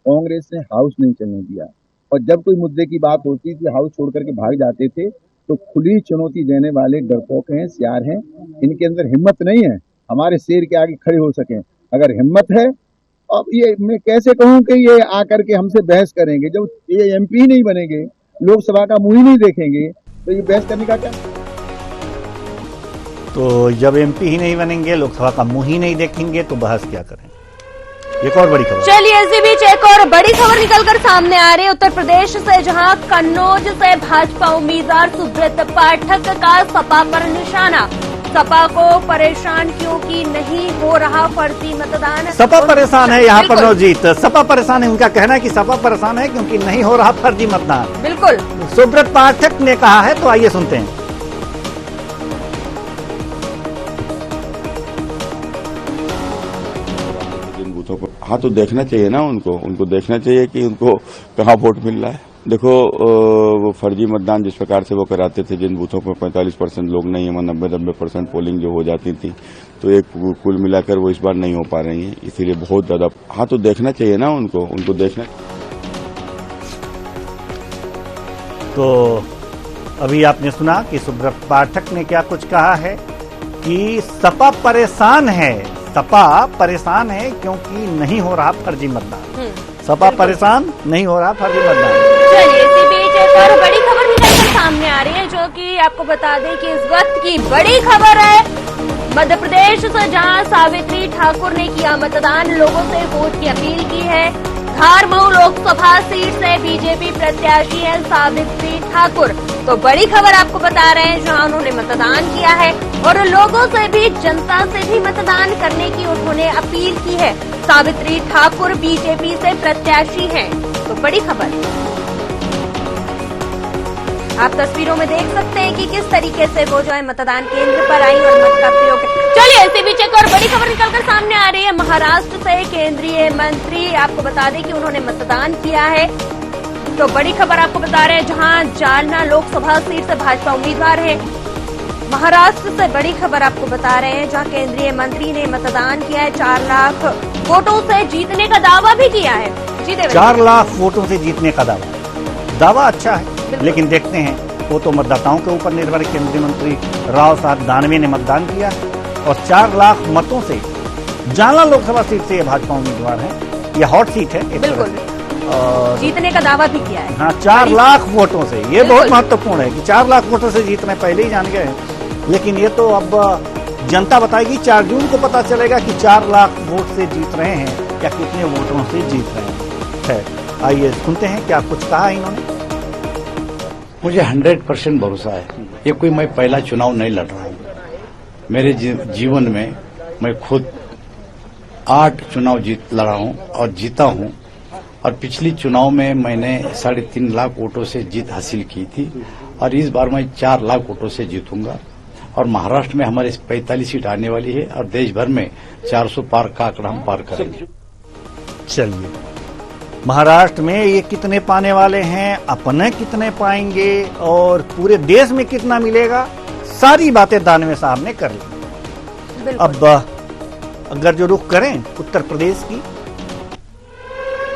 कांग्रेस ने हाउस नहीं चलने दिया और जब कोई मुद्दे की बात होती थी हाउस छोड़ करके भाग जाते थे। तो खुली चुनौती देने वाले डरपोक हैं, सियार हैं, इनके अंदर हिम्मत नहीं है हमारे शेर के आगे खड़े हो सकें। अगर हिम्मत है, अब ये मैं कैसे कहूं कि ये आकर के हमसे बहस करेंगे, जब ये एमपी नहीं बनेंगे, लोकसभा का मुंह ही नहीं देखेंगे, तो ये बहस करने का क्या? तो जब एमपी ही नहीं बनेंगे, लोकसभा का मुंह ही नहीं देखेंगे, तो बहस क्या करें? एक और बड़ी खबर। चलिए इसी बीच एक और बड़ी खबर निकलकर सामने आ रही है उत्तर प्रदेश से, जहां कन्नौज से भाजपा उम्मीदवार सुब्रत पाठक का सपा पर निशाना। सपा को परेशान क्योंकि नहीं हो रहा फर्जी मतदान। सपा परेशान है यहाँ पर नवजीत, सपा परेशान है। उनका कहना है कि सपा परेशान है क्योंकि नहीं हो रहा फर्जी मतदान। बिल्कुल सुब्रत पाठक ने कहा है, तो आइए सुनते हैं। हाँ, तो देखना चाहिए ना उनको देखना चाहिए कि उनको कहाँ वोट मिल रहा है। देखो वो फर्जी मतदान जिस प्रकार से वो कराते थे, जिन बूथों पर 45% लोग नहीं है, 90% पोलिंग जो हो जाती थी, तो एक कुल मिलाकर वो इस बार नहीं हो पा रही है, इसीलिए बहुत ज्यादा। हाँ, तो देखना चाहिए ना उनको देखना। तो अभी आपने सुना कि सुब्रत पाठक ने क्या कुछ कहा है कि सपा परेशान है, सपा परेशान है क्योंकि नहीं हो रहा फर्जी मतदान। सपा परेशान नहीं हो रहा फर्जी मतदान। चलिए इसी बीच एक और बड़ी खबर निकलकर सामने आ रही है, जो कि आपको बता दें कि इस वक्त की बड़ी खबर है मध्य प्रदेश से, जहां सावित्री ठाकुर ने किया मतदान, लोगों से वोट की अपील की है। धारमऊ लोकसभा सीट से बीजेपी प्रत्याशी है सावित्री ठाकुर। तो बड़ी खबर आपको बता रहे हैं, जहां उन्होंने मतदान किया है और लोगों से भी, जनता से भी मतदान करने की उन्होंने अपील की है। सावित्री ठाकुर बीजेपी से प्रत्याशी हैं। तो बड़ी खबर आप तस्वीरों में देख सकते हैं कि किस तरीके से वो जो है मतदान केंद्र पर आई और मत का प्रयोग। चलिए इसी बीच एक और बड़ी खबर निकलकर सामने आ रही है महाराष्ट्र से। केंद्रीय मंत्री, आपको बता दें कि उन्होंने मतदान किया है। तो बड़ी खबर आपको बता रहे हैं, जहां जालना लोकसभा सीट से भाजपा उम्मीदवार है। महाराष्ट्र से बड़ी खबर आपको बता रहे हैं, जहां केंद्रीय मंत्री ने मतदान किया है। 4 लाख वोटों से जीतने का दावा भी किया है। जी देवेंद्र, 4 लाख वोटों से जीतने का दावा अच्छा है, लेकिन देखते हैं, वो तो मतदाताओं के ऊपर निर्भर है। केंद्रीय मंत्री राव साहब दानवे ने मतदान किया और 4 लाख मतों से जालना लोकसभा सीट से ये भाजपा उम्मीदवार है। ये हॉट सीट है बिल्कुल, और जीतने का दावा भी किया है। हाँ, 4 लाख वोटों से, ये बहुत महत्वपूर्ण है कि 4 लाख वोटों से जीतने पहले ही जान गए, लेकिन ये तो अब जनता बताएगी। 4 जून को पता चलेगा कि 4 लाख वोट से जीत रहे हैं या कितने वोटों से जीत रहे हैं। आइए सुनते हैं क्या कुछ कहा इन्होंने। मुझे 100% भरोसा है, ये कोई मैं पहला चुनाव नहीं लड़ रहा हूँ। मेरे जीवन में मैं खुद 8 चुनाव लड़ा हूँ और जीता हूँ, और पिछली चुनाव में मैंने 3.5 लाख वोटों से जीत हासिल की थी, और इस बार मैं 4 लाख वोटों से जीतूंगा। और महाराष्ट्र में हमारे 45 सीट आने वाली है और देश भर में 400 पार का आंकड़ा हम पार करेंगे। चलिए, महाराष्ट्र में ये कितने पाने वाले हैं, अपने कितने पाएंगे और पूरे देश में कितना मिलेगा, सारी बातें दानवे साहब ने कर ली। अब अगर जो रुख करें उत्तर प्रदेश की,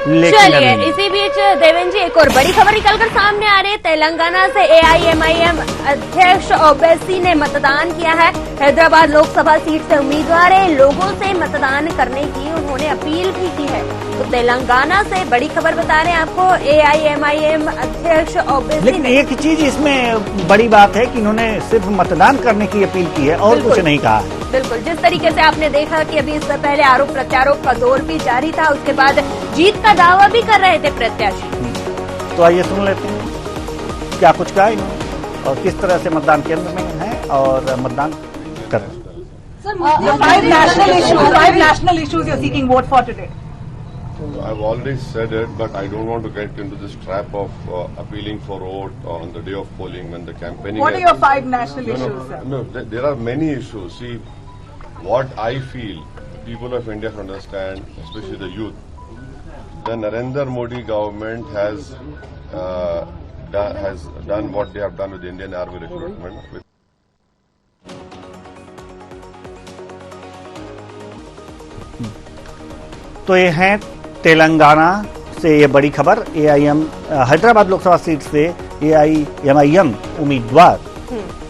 चलिए इसी बीच देवेंद्र जी एक और बड़ी खबर निकलकर सामने आ रही है। तेलंगाना से AIMIM अध्यक्ष ओवैसी ने मतदान किया है। हैदराबाद लोकसभा सीट से उम्मीदवार है। लोगों से मतदान करने की उन्होंने अपील भी की है। तो तेलंगाना से बड़ी खबर बता रहे हैं आपको, AIMIM अध्यक्ष ओवैसी। लेकिन एक चीज इसमें बड़ी बात है कि इन्होंने सिर्फ मतदान करने की अपील की है और कुछ नहीं कहा है। बिल्कुल, जिस तरीके से आपने देखा कि अभी इससे पहले आरोप प्रत्यारोप का दौर भी जारी था, उसके बाद जीत का दावा भी कर रहे थे प्रत्याशी। तो आइए सुन लेते हैं क्या कुछ कहा इन्होंने और किस तरह से मतदान केंद्र में है और मतदान कर रहे हैं। Five national issues you're seeking vote for today. I've already said it, but I don't want to get into this trap of appealing for vote on the day of polling when the campaigning. What are your 5 national issues, sir? No, there are many issues. See, what I feel, people of India understand, especially the youth. The Narendra Modi government has done what they have done with the Indian Army recruitment. तो ये हैं तेलंगाना से ये बड़ी खबर। AIM Hyderabad Lok Sabha seat से AIMIM उम्मीदवार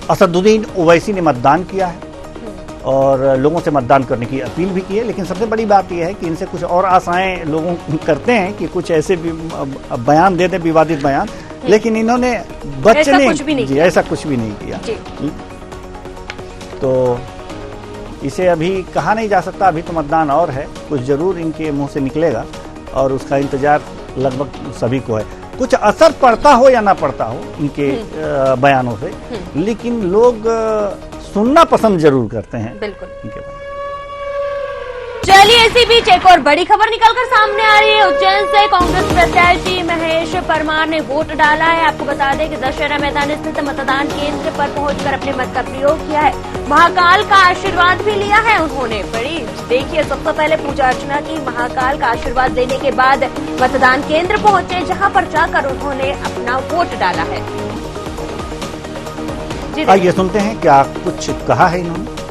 असदुद्दीन ओवैसी ने मतदान किया है और लोगों से मतदान करने की अपील भी की है। लेकिन सबसे बड़ी बात यह है कि इनसे कुछ और आशाएं लोगों करते हैं कि कुछ ऐसे भी बयान दे दें, विवादित बयान, लेकिन इन्होंने बच्चे ने ऐसा कुछ भी नहीं किया। तो इसे अभी कहा नहीं जा सकता, अभी तो मतदान और है, कुछ जरूर इनके मुंह से निकलेगा और उसका इंतजार लगभग सभी को है। कुछ असर पड़ता हो या ना पड़ता हो इनके बयानों से, लेकिन लोग सुनना पसंद जरूर करते हैं। बिल्कुल। चलिए, इसी बीच एक और बड़ी खबर निकलकर सामने आ रही है। उज्जैन से कांग्रेस प्रत्याशी महेश परमार ने वोट डाला है। आपको बता दें कि दशहरा मैदान स्थित मतदान केंद्र पर पहुंचकर अपने मत का प्रयोग किया है। महाकाल का आशीर्वाद भी लिया है उन्होंने। बड़ी देखिए, सबसे पहले पूजा अर्चना की, महाकाल का आशीर्वाद लेने के बाद मतदान केंद्र पहुंचे, जहां पर जाकर उन्होंने अपना वोट डाला है। आइए सुनते हैं क्या कुछ कहा है इन्होंने।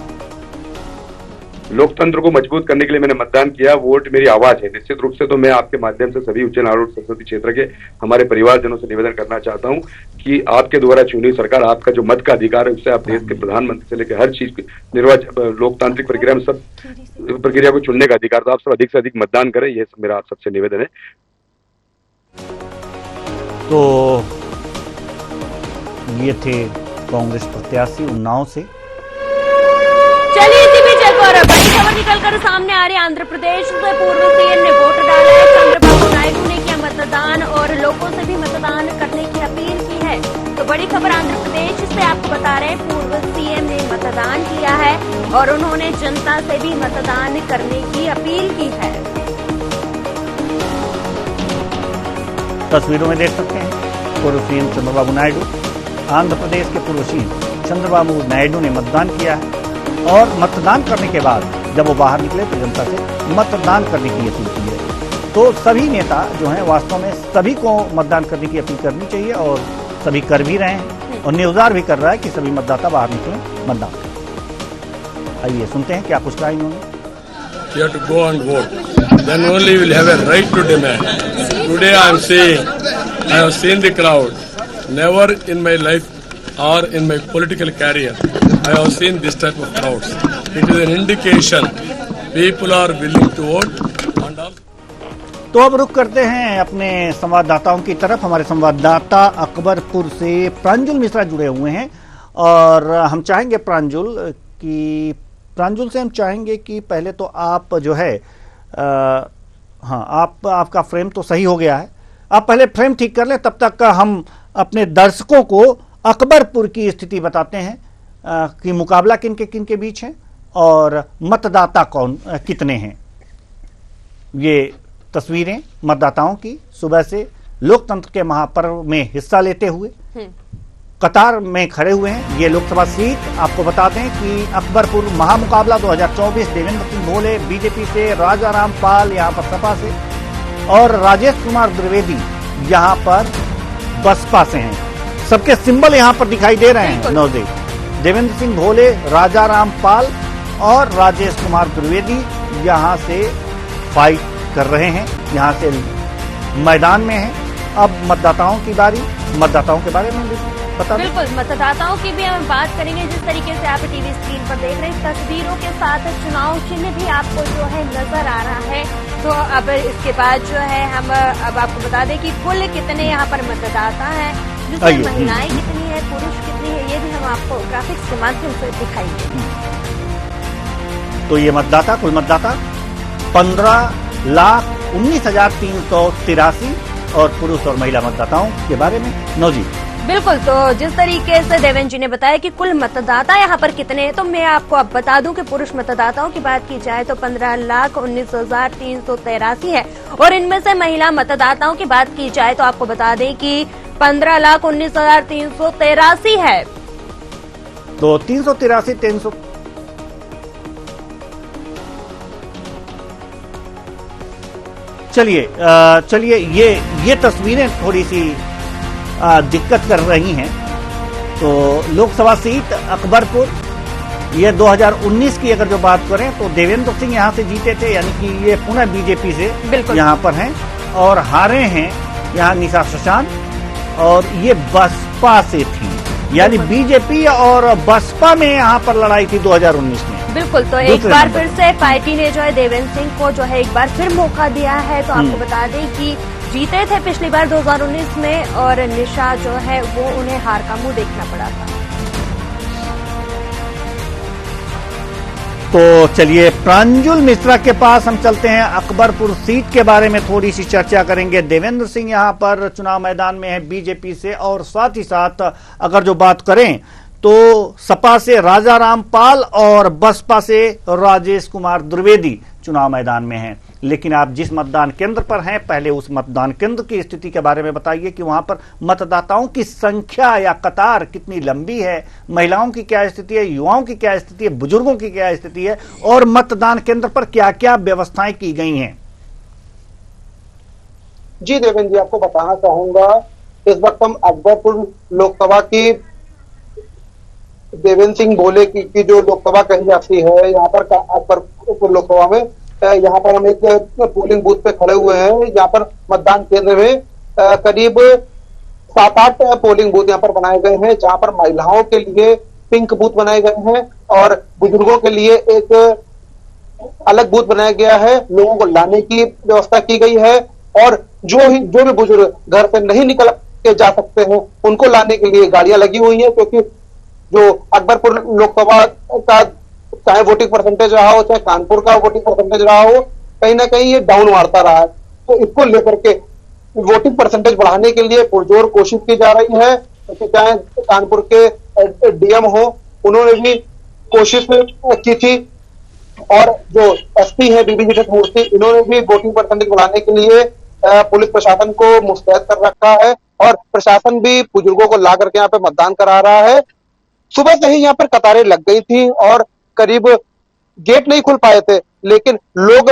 लोकतंत्र को मजबूत करने के लिए मैंने मतदान किया। वोट मेरी आवाज है। निश्चित रूप से तो मैं आपके माध्यम से सभी उज्जैन आरोप संसदीय क्षेत्र के हमारे परिवारजनों से निवेदन करना चाहता हूं कि आपके द्वारा चुनी सरकार, आपका जो मत का अधिकार है, उससे आप देश के प्रधानमंत्री से लेकर हर चीज निर्वाचन लोकतांत्रिक प्रक्रिया में सब प्रक्रिया को चुनने का अधिकार, तो आप सब अधिक से अधिक मतदान करें, यह मेरा आप सबसे निवेदन है। तो ये थे कांग्रेस प्रत्याशी उन्नाव से। चलिए, इसी बीच एक और बड़ी खबर निकलकर सामने आ रही है। आंध्र प्रदेश से पूर्व सीएम ने वोट डाला है। चंद्रबाबू नायडू ने किया मतदान और लोगों से भी मतदान करने की अपील की है। तो बड़ी खबर आंध्र प्रदेश से आपको बता रहे हैं, पूर्व सीएम ने मतदान किया है और उन्होंने जनता से भी मतदान करने की अपील की है। तस्वीरों में देख सकते हैं पूर्व सीएम चंद्रबाबू नायडू, आंध्र प्रदेश के पूर्व सीएम चंद्रबाबू नायडू ने मतदान किया है और मतदान करने के बाद जब वो बाहर निकले तो जनता से मतदान करने की अपील की है। तो सभी नेता जो हैं वास्तव में सभी को मतदान करने की अपील करनी चाहिए और सभी कर भी रहे हैं और न्यूज़ार भी कर रहा है कि सभी मतदाता बाहर निकलें, मतदान करें। आइए सुनते हैं क्या कुछ कहा इन्होंने। You have to go and vote. Then only you will have a right to demand. Today I am saying, I have seen the crowd. Never in my life or in my political career, I have seen this type of crowds. It is an indication people are willing to vote. And all. तो अब रुख करते हैं अपने संवाददाताओं की तरफ। हमारे संवाददाता अकबरपुर से प्रांजुल मिश्रा जुड़े हुए हैं और हम चाहेंगे प्रांजुल से हम चाहेंगे कि पहले तो आप जो है आपका फ्रेम तो सही हो गया है, आप पहले फ्रेम ठीक कर लें, तब तक हम अपने दर्शकों को अकबरपुर की स्थिति बताते हैं कि मुकाबला किन के बीच है और मतदाता कितने हैं। ये तस्वीरें मतदाताओं की सुबह से लोकतंत्र के महापर्व में हिस्सा लेते हुए कतार में खड़े हुए हैं। ये लोकसभा सीट आपको बता दें कि अकबरपुर महामुकाबला 2024 देवेंद्र सिंह भोले बीजेपी से, राजाराम पाल यहाँ पर सपा से और राजेश कुमार द्विवेदी यहाँ पर बसपा से हैं। सबके सिंबल यहाँ पर दिखाई दे रहे हैं। नौदेव, देवेंद्र सिंह भोले, राजाराम पाल और राजेश कुमार द्विवेदी यहाँ से फाइट कर रहे हैं, यहाँ से मैदान में हैं। अब मतदाताओं की बारी, मतदाताओं के बारे में बता दें। बिल्कुल, मतदाताओं की भी हम बात करेंगे। जिस तरीके से आप टीवी स्क्रीन पर देख रहे हैं, तस्वीरों के साथ चुनाव चिन्ह भी आपको जो है नजर आ रहा है। तो अब इसके बाद जो है हम अब आपको बता दें कि कुल कितने यहाँ पर मतदाता हैं, जिसमें महिलाएं कितनी है, पुरुष कितनी है, ये भी हम आपको ग्राफिक्स के माध्यम से दिखाएंगे। तो ये मतदाता, कुल मतदाता 15,19,383 और पुरुष और महिला मतदाताओं के बारे में नौजी। बिल्कुल, तो जिस तरीके से देवेंद्र जी ने बताया कि कुल मतदाता यहाँ पर कितने हैं, तो मैं आपको अब बता दूं कि पुरुष मतदाताओं की बात की जाए तो 15,19,383 है और इनमें से महिला मतदाताओं की बात की जाए तो आपको बता दें कि 15,19,383 है। तो 383 चलिए ये तस्वीरें थोड़ी सी दिक्कत कर रही हैं। तो लोकसभा सीट अकबरपुर, ये 2019 की अगर जो बात करें तो देवेंद्र सिंह यहाँ से जीते थे, यानी कि ये पुनः बीजेपी से यहाँ पर हैं और हारे हैं यहाँ निशा शशांक और ये बसपा से थी, यानी बीजेपी और बसपा में यहाँ पर लड़ाई थी 2019 में। बिल्कुल, तो एक बार फिर से पार्टी ने जो है देवेंद्र सिंह को जो है एक बार फिर मौका दिया है। तो आपको बता दें कि जीते थे पिछली बार 2019 में और निशा जो है वो उन्हें हार का मुंह देखना पड़ा था। तो चलिए प्रांजुल मिश्रा के पास हम चलते हैं। अकबरपुर सीट के बारे में थोड़ी सी चर्चा करेंगे। देवेंद्र सिंह यहां पर चुनाव मैदान में है बीजेपी से, और साथ ही साथ अगर जो बात करें तो सपा से राजा रामपाल और बसपा से राजेश कुमार द्विवेदी चुनाव मैदान में हैं। लेकिन आप जिस मतदान केंद्र पर हैं, पहले उस मतदान केंद्र की स्थिति के बारे में बताइए कि वहां पर मतदाताओं की संख्या या कतार कितनी लंबी है, महिलाओं की क्या स्थिति है, युवाओं की क्या स्थिति है, बुजुर्गों की क्या स्थिति है, और मतदान केंद्र पर क्या क्या व्यवस्थाएं की गई हैं। जी देवेंद्र जी, आपको बताना चाहूंगा इस वक्त हम अकबरपुर लोकसभा की देवेंद्र सिंह बोले की जो लोकसभा कही जाती है, यहाँ पर अकबरपुर लोकसभा में यहाँ पर हम एक पोलिंग बूथ पे खड़े हुए हैं। यहाँ पर मतदान केंद्र में करीब 7-8 पोलिंग बूथ यहाँ पर बनाए गए हैं, जहाँ पर महिलाओं के लिए पिंक बूथ बनाए गए हैं और बुजुर्गों के लिए एक अलग बूथ बनाया गया है। लोगों को लाने की व्यवस्था की गई है और जो भी बुजुर्ग घर से नहीं निकल के जा सकते हैं उनको लाने के लिए गाड़ियां लगी हुई है, क्योंकि जो अकबरपुर लोकसभा का चाहे वोटिंग परसेंटेज रहा हो, चाहे कानपुर का वोटिंग परसेंटेज रहा हो, कहीं ना कहीं ये डाउन मारता रहा है। तो इसको लेकर के वोटिंग परसेंटेज बढ़ाने के लिए पुरजोर कोशिश की जा रही है। तो चाहे कानपुर के डीएम हो, उन्होंने भी कोशिश की थी, और जो एसपी है बीबी मूर्ति, इन्होंने भी वोटिंग परसेंटेज बढ़ाने के लिए पुलिस प्रशासन को मुस्तैद कर रखा है और प्रशासन भी बुजुर्गों को ला करके यहाँ पे मतदान करा रहा है। सुबह से ही यहाँ पर कतारें लग गई थी और करीब गेट नहीं खुल पाए थे, लेकिन लोग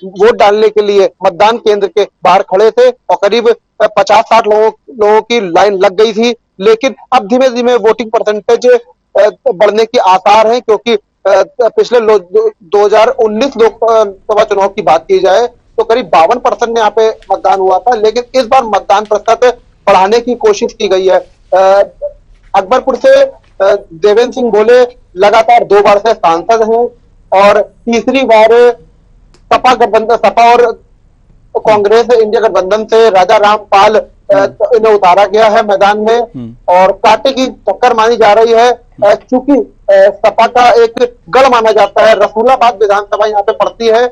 वोट डालने के लिए मतदान केंद्र के बाहर खड़े थे और करीब 50-60 लोगों की लाइन लग गई थी। लेकिन अब धीमे धीमे वोटिंग परसेंटेज बढ़ने के आसार हैं, क्योंकि पिछले 2019 लोकसभा चुनाव की बात की जाए तो करीब 52% यहाँ पे मतदान हुआ था, लेकिन इस बार मतदान प्रतिशत बढ़ाने की कोशिश की गई है। अकबरपुर से देवेंद्र सिंह बोले लगातार 2 बार से सांसद हैं और तीसरी बार सपा और कांग्रेस इंडिया गठबंधन से राजा रामपाल इन्हें उतारा गया है मैदान में और कांटे की टक्कर मानी जा रही है। चूंकि सपा का एक गढ़ माना जाता है, रसूलाबाद विधानसभा यहाँ पे पड़ती है,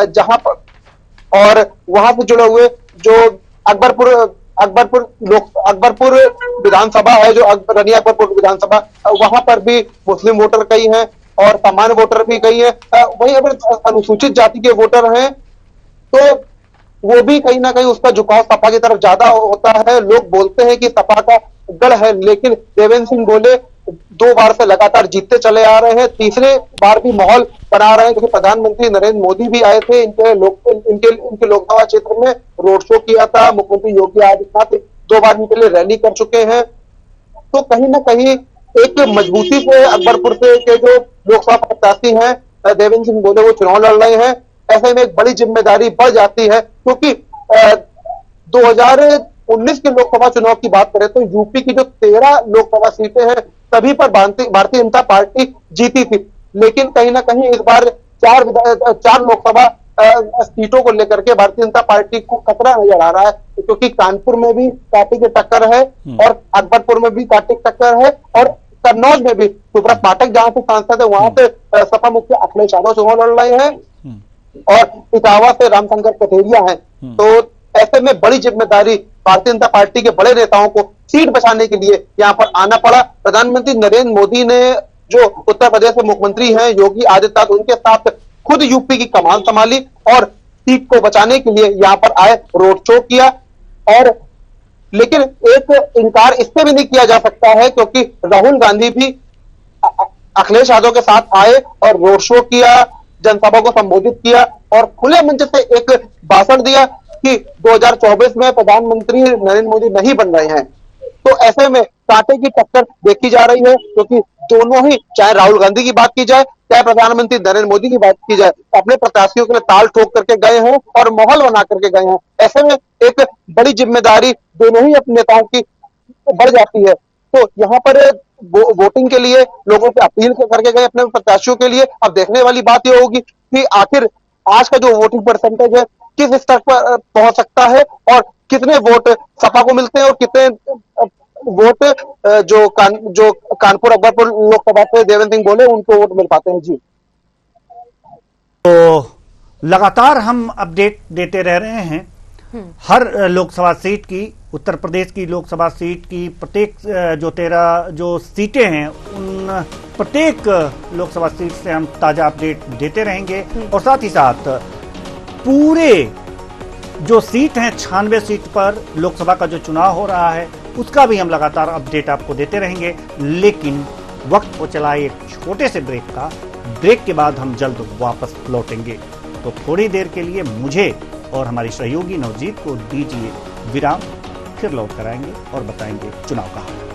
जहां पर और वहां से जुड़े हुए जो अकबरपुर विधानसभा है, जो रनिया अकबरपुर विधानसभा, वहां पर भी मुस्लिम वोटर कई हैं और सामान्य वोटर भी कई हैं। वहीं अगर अनुसूचित जाति के वोटर हैं तो वो भी कहीं ना कहीं उसका झुकाव सपा की तरफ ज्यादा होता है। लोग बोलते हैं कि सपा का गढ़ है, लेकिन देवेंद्र सिंह बोले 2 बार से लगातार जीतते चले आ रहे हैं, तीसरे बार भी माहौल बना रहे हैं, क्योंकि प्रधानमंत्री नरेंद्र मोदी भी आए थे इनके लोकसभा क्षेत्र में, रोड शो किया था। मुख्यमंत्री योगी आदित्यनाथ 2 बार इनके लिए रैली कर चुके हैं। तो कहीं ना कहीं एक मजबूती से अकबरपुर से के जो लोकसभा प्रत्याशी हैं देवेंद्र सिंह बोले वो चुनाव लड़ रहे हैं। ऐसे में एक बड़ी जिम्मेदारी बढ़ जाती है, क्योंकि 2019 के लोकसभा चुनाव की बात करें तो यूपी की जो 13 लोकसभा सीटें हैं सभी पर भारतीय जनता पार्टी जीती थी, लेकिन कहीं ना कहीं इस बार 4 लोकसभा सीटों को लेकर के भारतीय जनता पार्टी को खतरा नजर आ रहा है, क्योंकि कानपुर में भी कांटे की टक्कर है और अकबरपुर में भी कांटे की टक्कर है और कन्नौज में भी सुब्रत पाठक जहां से सांसद है वहां से सपा मुख्य अखिलेश यादव चुनाव लड़ रहे हैं और इटावा से रामशंकर कथेरिया हैं। तो ऐसे में बड़ी जिम्मेदारी भारतीय जनता पार्टी के बड़े नेताओं को सीट बचाने के लिए यहाँ पर आना पड़ा। प्रधानमंत्री नरेंद्र मोदी ने, जो उत्तर प्रदेश के मुख्यमंत्री हैं योगी आदित्यनाथ, उनके साथ खुद यूपी की कमान संभाली और सीट को बचाने के लिए यहाँ पर आए, रोड शो किया। और लेकिन एक इनकार इससे भी नहीं किया जा सकता है, क्योंकि राहुल गांधी भी अखिलेश यादव के साथ आए और रोड शो किया, जनसभा को संबोधित किया और खुले मंच से एक भाषण दिया कि 2024 में प्रधानमंत्री नरेंद्र मोदी नहीं बन रहे हैं। तो ऐसे में कांटे की टक्कर देखी जा रही है, क्योंकि दोनों ही, चाहे राहुल गांधी की बात की जाए चाहे प्रधानमंत्री नरेंद्र मोदी की बात की जाए, अपने प्रत्याशियों के लिए ताल ठोक करके गए हैं और माहौल बना करके गए हैं। ऐसे में एक बड़ी जिम्मेदारी दोनों ही अपने नेताओं की बढ़ जाती है। तो यहाँ पर वोटिंग के लिए लोगों से अपील करके गए अपने प्रत्याशियों के लिए। अब देखने वाली बात यह होगी कि आखिर आज का जो वोटिंग परसेंटेज है किस स्तर पर पहुंच सकता है और कितने वोट सपा को मिलते हैं और कितने वोट जो कानपुर अकबरपुर लोकसभा से देवेंद्र सिंह बोले उनको वोट मिल पाते हैं। जी, तो लगातार हम अपडेट देते रह रहे हैं हर लोकसभा सीट की, उत्तर प्रदेश की लोकसभा सीट की प्रत्येक जो 13 जो सीटें हैं उन प्रत्येक लोकसभा सीट से हम ताजा अपडेट देते रहेंगे और साथ ही साथ पूरे जो सीट हैं 96 सीट पर लोकसभा का जो चुनाव हो रहा है उसका भी हम लगातार अपडेट आपको देते रहेंगे। लेकिन वक्त हो चला एक छोटे से ब्रेक का। ब्रेक के बाद हम जल्द वापस लौटेंगे, तो थोड़ी देर के लिए मुझे और हमारी सहयोगी नवजीत को दीजिए विराम, फिर लौट कर आएंगे और बताएंगे चुनाव का हाल।